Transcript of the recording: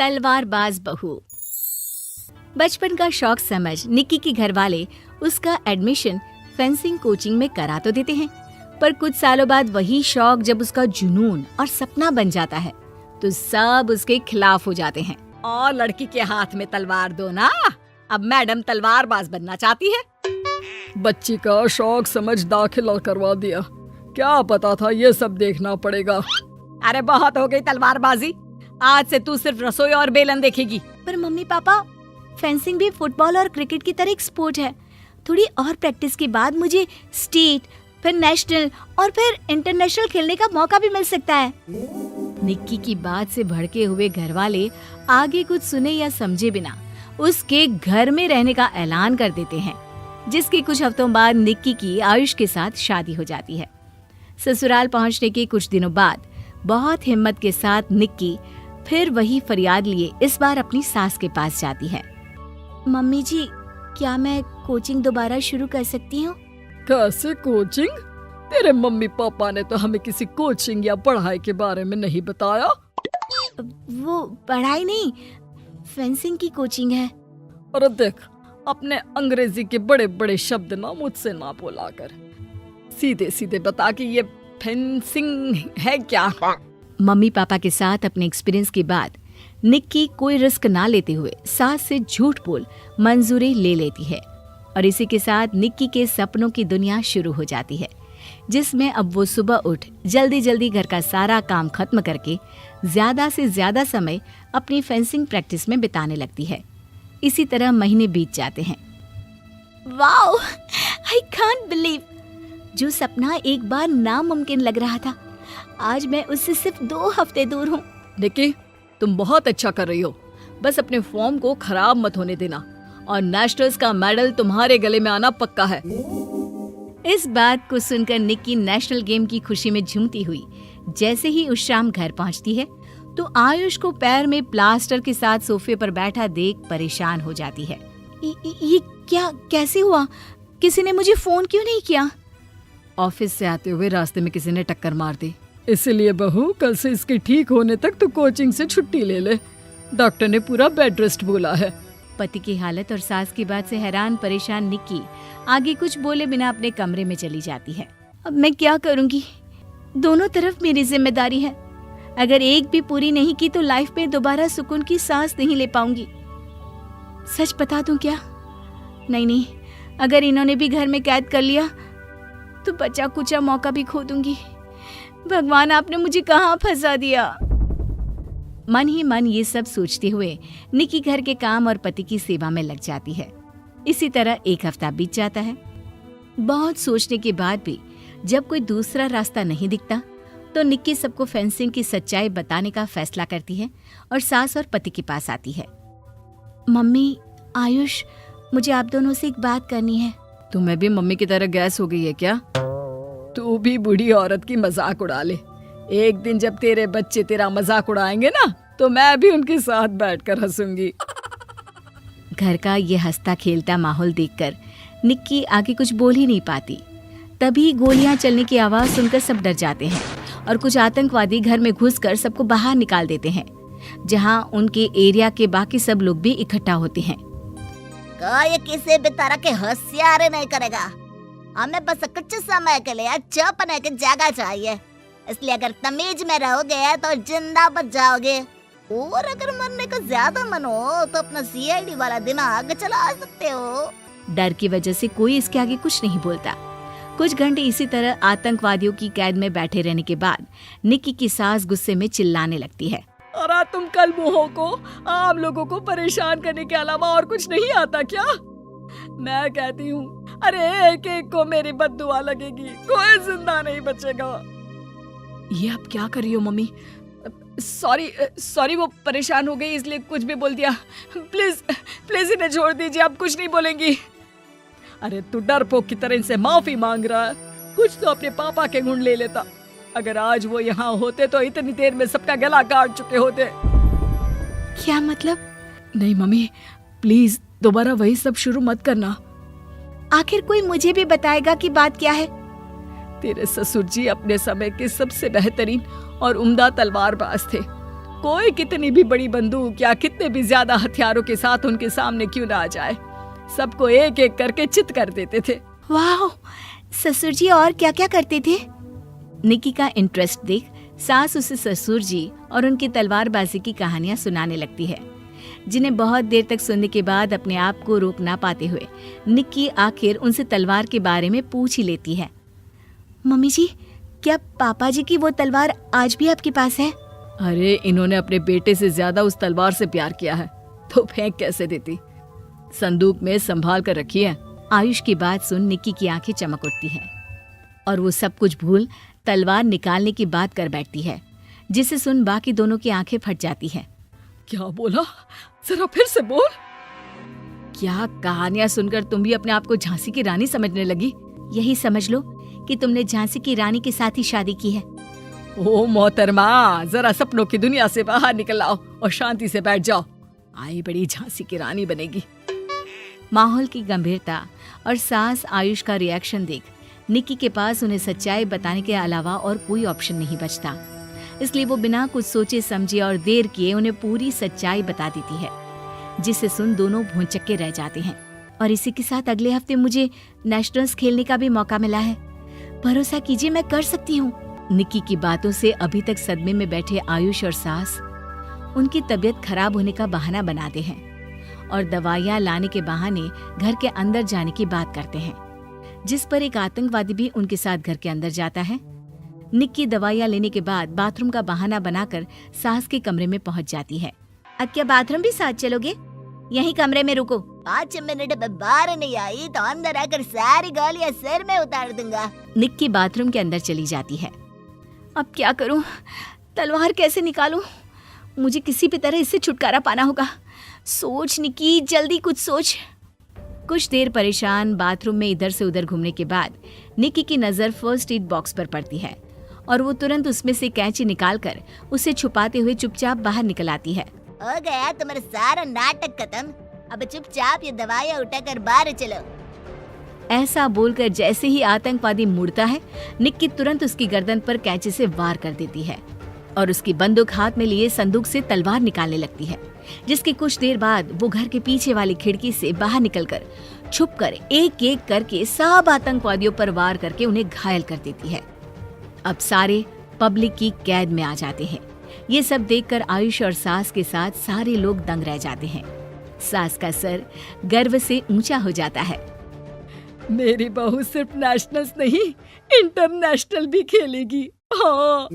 तलवारबाज बहू। बचपन का शौक समझ निक्की के घर वाले उसका एडमिशन फेंसिंग कोचिंग में करा तो देते हैं, पर कुछ सालों बाद वही शौक जब उसका जुनून और सपना बन जाता है तो सब उसके खिलाफ हो जाते हैं। और लड़की के हाथ में तलवार दो ना, अब मैडम तलवारबाज बनना चाहती है। बच्ची का शौक समझ दाखिला करवा दिया, क्या पता था ये सब देखना पड़ेगा। अरे बहुत हो गई तलवारबाजी, आज से तू सिर्फ रसोई और बेलन देखेगी। पर मम्मी पापा, फेंसिंग भी फुटबॉल और क्रिकेट की तरह एक स्पोर्ट है। थोड़ी और प्रैक्टिस के बाद मुझे स्टेट, फिर नेशनल और फिर इंटरनेशनल खेलने का मौका भी मिल सकता है। निक्की की बात से भड़के हुए घर वाले आगे कुछ सुने या समझे बिना उसके घर में रहने का ऐलान कर देते हैं, जिसके कुछ हफ्तों बाद निक्की की आयुष के साथ शादी हो जाती है। ससुराल पहुंचने के कुछ दिनों बाद बहुत हिम्मत के साथ निक्की फिर वही फरियाद लिए इस बार अपनी सास के पास जाती है। मम्मी जी, क्या मैं कोचिंग दोबारा शुरू कर सकती हूँ? कैसे कोचिंग? तेरे मम्मी पापा ने तो हमें किसी कोचिंग या पढ़ाई के बारे में नहीं बताया। वो पढ़ाई नहीं, फेंसिंग की कोचिंग है। और देख, अपने अंग्रेजी के बड़े बड़े शब्द ना मुझसे ना बोला कर, सीधे सीधे बता कि ये फेंसिंग है क्या। मम्मी पापा के साथ अपने एक्सपीरियंस के बाद निक्की कोई रिस्क ना लेते हुए सास से झूठ बोल मंजूरी ले लेती है और इसी के साथ निक्की के सपनों की दुनिया शुरू हो जाती है, जिसमें अब वो सुबह उठ जल्दी जल्दी घर का सारा काम खत्म करके ज्यादा से ज्यादा समय अपनी फेंसिंग प्रैक्टिस में बिताने लगती है। इसी तरह महीने बीत जाते हैं। वाओ, आई कांट बिलीव, जो सपना एक बार नामुमकिन लग रहा था, आज मैं उससे सिर्फ 2 हफ्ते दूर हूँ। निक्की, तुम बहुत अच्छा कर रही हो, बस अपने फॉर्म को खराब मत होने देना और नेशनल्स का मेडल तुम्हारे गले में आना पक्का है। इस बात को सुनकर निक्की नेशनल गेम की खुशी में झूमती हुई जैसे ही उस शाम घर पहुंचती है तो आयुष को पैर में प्लास्टर के साथ सोफे पर बैठा देख परेशान हो जाती है। ये क्या, कैसे हुआ? किसी ने मुझे फोन क्यों नहीं किया? ऑफिस से आते हुए रास्ते में किसी ने टक्कर मार दी, इसलिए बहू कल से इसके ठीक होने तक तो कोचिंग से छुट्टी ले ले, डॉक्टर ने पूरा बेड रेस्ट बोला है। पति की हालत और सास की बात से हैरान परेशान निक्की आगे कुछ बोले बिना अपने कमरे में चली जाती है। अब मैं क्या करूंगी? दोनों तरफ मेरी जिम्मेदारी है, अगर एक भी पूरी नहीं की तो लाइफ में दोबारा सुकून की सांस नहीं ले पाऊंगी। सच बता दूं क्या? नहीं, अगर इन्होंने भी घर में कैद कर लिया तो बचा कुचा मौका भी खो दूंगी। भगवान, आपने मुझे कहाँ फंसा दिया। मन ही मन ये सब सोचते हुए निक्की घर के काम और पति की सेवा में लग जाती है। इसी तरह 1 हफ्ता बीत जाता है। बहुत सोचने के बाद भी जब कोई दूसरा रास्ता नहीं दिखता तो निक्की सबको फेंसिंग की सच्चाई बताने का फैसला करती है और सास और पति के पास आती है। मम्मी, आयुष, मुझे आप दोनों से एक बात करनी है। तुम्हें भी मम्मी की तरह गैस हो गई है क्या? तू भी बूढ़ी औरत की मजाक उड़ा ले। एक दिन जब तेरे बच्चे तेरा मजाक उड़ाएंगे ना तो मैं भी उनके साथ बैठकर हंसूंगी। घर का ये हंसता खेलता माहौल देखकर निक्की आगे कुछ बोल ही नहीं पाती। तभी गोलियां चलने की आवाज सुनकर सब डर जाते हैं और कुछ आतंकवादी घर में घुसकर सबको बाहर निकाल देते हैं, जहां उनके एरिया के बाकी सब लोग भी इकट्ठा होते हैं। कोई किसी भी तरह के होशियारी नहीं करेगा, हमें बस कुछ समय के लिए चुप रहने की जगह चाहिए, इसलिए अगर तमीज में रहोगे तो जिंदा बच जाओगे, और अगर मरने का ज्यादा मन हो तो अपना सीआईडी वाला दिमाग चला सकते हो। डर की वजह से कोई इसके आगे कुछ नहीं बोलता। कुछ घंटे इसी तरह आतंकवादियों की कैद में बैठे रहने के बाद निक्की की सास गुस्से में चिल्लाने लगती है। अरे तुम कल मुँहों को आम लोगों को परेशान करने के अलावा और कुछ नहीं आता क्या? मैं कहती हूँ, अरे एक एक को मेरी बद्दुआ लगेगी, कोई जिंदा नहीं बचेगा। ये अब क्या कर रही हो मम्मी? सॉरी, वो परेशान हो गई इसलिए कुछ भी बोल दिया। प्लीज इन्हें छोड़ दीजिए, अब कुछ नहीं बोलेंगी। अरे तू डरपोक की तरह इनसे माफी मांग रहा है, कुछ तो अपने पापा के गुण ले लेता। अगर आज वो यहाँ होते तो इतनी देर में सबका गला काट चुके होते। क्या मतलब? नहीं मम्मी, प्लीज दोबारा वही सब शुरू मत करना। आखिर कोई मुझे भी बताएगा कि बात क्या है। तेरे ससुर जी अपने समय के सबसे बेहतरीन और उम्दा तलवारबाज थे। कोई कितनी भी बड़ी बंदूक या कितने भी ज्यादा हथियारों के साथ उनके सामने क्यों ना आ जाए, सबको एक एक करके चित कर देते थे। वाह, ससुर जी और क्या क्या करते थे? निक्की का इंटरेस्ट देख सास उसे ससुर जी और उनकी तलवारबाजी की कहानियां सुनाने लगती है, जिन्हें बहुत देर तक सुनने के बाद अपने आप को रोक ना पाते हुए निक्की आखिर उनसे तलवार के बारे में पूछ ही लेती है। मम्मी जी, क्या पापा जी की वो तलवार आज भी आपके पास है? अरे इन्होंने अपने बेटे से ज्यादा उस तलवार से प्यार किया है तो फेंक कैसे देती, संदूक में संभाल कर रखी है। आयुष की बात सुन निक्की की आंखें चमक उठती हैं और वो सब कुछ भूल तलवार निकालने की बात कर बैठती है, जिसे सुन बाकी दोनों की आंखें फट जाती हैं। क्या बोला, जरा फिर से बोल। क्या कहानियां सुनकर तुम भी अपने आप को झांसी की रानी समझने लगी? यही समझ लो कि तुमने झांसी की रानी के साथ ही शादी की है। ओ मोहतरमा, जरा सपनों की दुनिया से बाहर निकल आओ और शांति से बैठ जाओ, आई बड़ी झांसी की रानी बनेगी। माहौल की गंभीरता और सास आयुष का रिएक्शन देख निक्की के पास उन्हें सच्चाई बताने के अलावा और कोई ऑप्शन नहीं बचता, इसलिए वो बिना कुछ सोचे समझे और देर किए उन्हें पूरी सच्चाई बता देती है, जिसे सुन दोनों भौंचक्के रह जाते हैं। और इसी के साथ अगले हफ्ते मुझे नेशनल्स खेलने का भी मौका मिला है, भरोसा कीजिए मैं कर सकती हूँ। निक्की की बातों से अभी तक सदमे में बैठे आयुष और सास उनकी तबीयत खराब होने का बहाना बनाते हैं और दवाइयाँ लाने के बहाने घर के अंदर जाने की बात करते हैं, जिस पर एक आतंकवादी भी उनके साथ घर के अंदर जाता है। निक्की दवाइयाँ लेने के बाद बाथरूम का बहाना बनाकर सास के कमरे में पहुंच जाती है। अब क्या बाथरूम भी साथ चलोगे? यहीं कमरे में रुको। 5 मिनट में बाहर नहीं आई तो अंदर आकर सारी गालियां सिर में उतार दूंगा। निक्की बाथरूम के अंदर चली जाती है। अब क्या करूं? तलवार कैसे निकालूं? मुझे किसी भी तरह इससे छुटकारा पाना होगा। सोच निक्की, जल्दी कुछ सोच। कुछ देर परेशान बाथरूम में इधर से उधर घूमने के बाद निक्की की नजर फर्स्ट एड बॉक्स पर पड़ती है और वो तुरंत उसमें से कैंची निकालकर उसे छुपाते हुए चुपचाप बाहर निकल आती है। हो गया तुम्हारा सारा नाटक खत्म, अब चुपचाप ये दवाइयाँ उठाकर बाहर चलो। ऐसा बोलकर जैसे ही आतंकवादी मुड़ता है, निक्की तुरंत उसकी गर्दन पर कैंची से वार कर देती है और उसकी बंदूक हाथ में लिए संदूक से तलवार निकालने लगती है, जिसकी कुछ देर बाद वो घर के पीछे वाली खिड़की से बाहर निकलकर छुपकर एक एक करके सब आतंकवादियों पर वार करके उन्हें घायल कर देती है। अब सारे पब्लिक की कैद में आ जाते हैं। ये सब देखकर आयुष और सास के साथ सारे लोग दंग रह जाते हैं। सास का सर गर्व से ऊंचा हो जाता है। मेरी बहू सिर्फ नेशनल्स नहीं, इंटरनेशनल भी खेलेगी। हाँ।